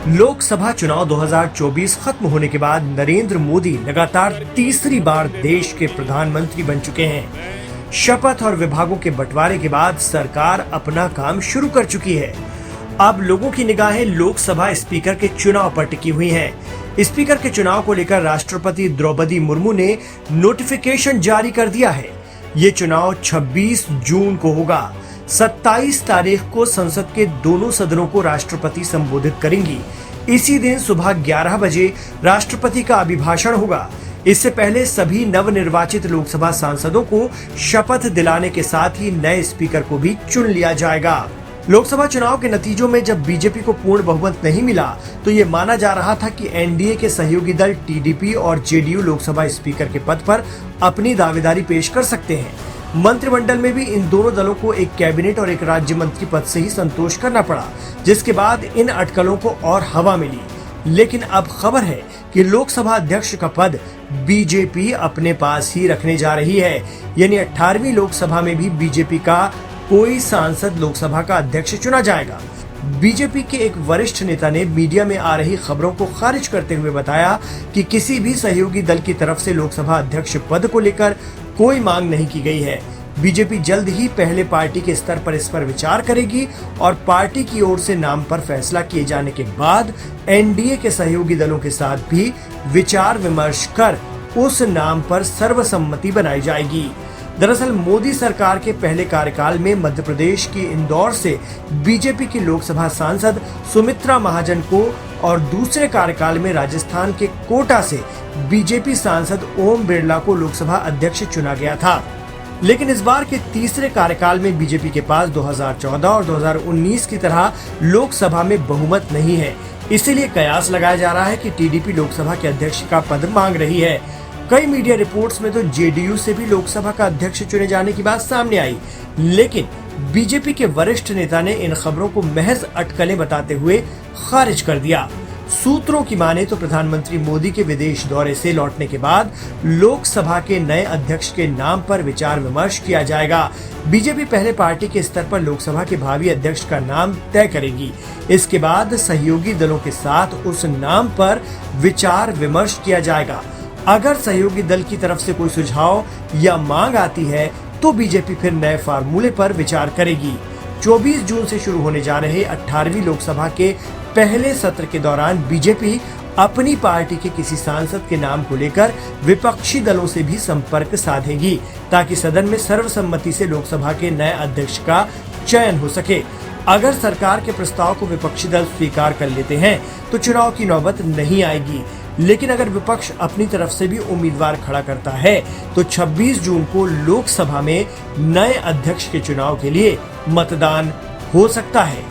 लोकसभा चुनाव 2024 खत्म होने के बाद नरेंद्र मोदी लगातार तीसरी बार देश के प्रधानमंत्री बन चुके हैं। शपथ और विभागों के बंटवारे के बाद सरकार अपना काम शुरू कर चुकी है। अब लोगों की निगाहें लोकसभा स्पीकर के चुनाव पर टिकी हुई हैं। स्पीकर के चुनाव को लेकर राष्ट्रपति द्रौपदी मुर्मू ने नोटिफिकेशन जारी कर दिया है। ये चुनाव 26 जून को होगा। 27 तारीख को संसद के दोनों सदनों को राष्ट्रपति संबोधित करेंगी। इसी दिन सुबह 11 बजे राष्ट्रपति का अभिभाषण होगा। इससे पहले सभी नवनिर्वाचित लोकसभा सांसदों को शपथ दिलाने के साथ ही नए स्पीकर को भी चुन लिया जाएगा। लोकसभा चुनाव के नतीजों में जब बीजेपी को पूर्ण बहुमत नहीं मिला तो ये माना जा रहा था कि एनडीए के सहयोगी दल टीडीपी और जेडीयू लोकसभा स्पीकर के पद पर अपनी दावेदारी पेश कर सकते हैं। मंत्रिमंडल में भी इन दोनों दलों को एक कैबिनेट और एक राज्य मंत्री पद से ही संतोष करना पड़ा, जिसके बाद इन अटकलों को और हवा मिली। लेकिन अब खबर है कि लोकसभा अध्यक्ष का पद बीजेपी अपने पास ही रखने जा रही है। यानी 18वीं लोकसभा में भी बीजेपी का कोई सांसद लोकसभा का अध्यक्ष चुना जाएगा। बीजेपी के एक वरिष्ठ नेता ने मीडिया में आ रही खबरों को खारिज करते हुए बताया कि किसी भी सहयोगी दल की तरफ से लोकसभा अध्यक्ष पद को लेकर कोई मांग नहीं की गई है। बीजेपी जल्द ही पहले पार्टी के स्तर पर इस पर विचार करेगी और पार्टी की ओर से नाम पर फैसला किए जाने के बाद एनडीए के सहयोगी दलों के साथ भी विचार विमर्श कर उस नाम पर सर्वसम्मति बनाई जाएगी। दरअसल मोदी सरकार के पहले कार्यकाल में मध्य प्रदेश की इंदौर से बीजेपी की लोकसभा सांसद सुमित्रा महाजन को और दूसरे कार्यकाल में राजस्थान के कोटा से बीजेपी सांसद ओम बिरला को लोकसभा अध्यक्ष चुना गया था। लेकिन इस बार के तीसरे कार्यकाल में बीजेपी के पास 2014 और 2019 की तरह लोकसभा में बहुमत नहीं है। इसीलिए कयास लगाया जा रहा है कि टीडीपी लोकसभा के अध्यक्ष का पद मांग रही है। कई मीडिया रिपोर्ट्स में तो जेडीयू से भी लोकसभा का अध्यक्ष चुने जाने की बात सामने आई, लेकिन बीजेपी के वरिष्ठ नेता ने इन खबरों को महज अटकलें बताते हुए खारिज कर दिया। सूत्रों की माने तो प्रधानमंत्री मोदी के विदेश दौरे से लौटने के बाद लोकसभा के नए अध्यक्ष के नाम पर विचार विमर्श किया जाएगा। बीजेपी पहले पार्टी के स्तर पर लोकसभा के भावी अध्यक्ष का नाम तय करेगी। इसके बाद सहयोगी दलों के साथ उस नाम पर विचार विमर्श किया जाएगा। अगर सहयोगी दल की तरफ से कोई सुझाव या मांग आती है तो बीजेपी फिर नए फार्मूले पर विचार करेगी। 24 जून से शुरू होने जा रहे 18वीं लोकसभा के पहले सत्र के दौरान बीजेपी अपनी पार्टी के किसी सांसद के नाम को लेकर विपक्षी दलों से भी संपर्क साधेगी, ताकि सदन में सर्वसम्मति से लोकसभा के नए अध्यक्ष का चयन हो सके। अगर सरकार के प्रस्ताव को विपक्षी दल स्वीकार कर लेते हैं तो चुनाव की नौबत नहीं आएगी। लेकिन अगर विपक्ष अपनी तरफ से भी उम्मीदवार खड़ा करता है तो 26 जून को लोकसभा में नए अध्यक्ष के चुनाव के लिए मतदान हो सकता है।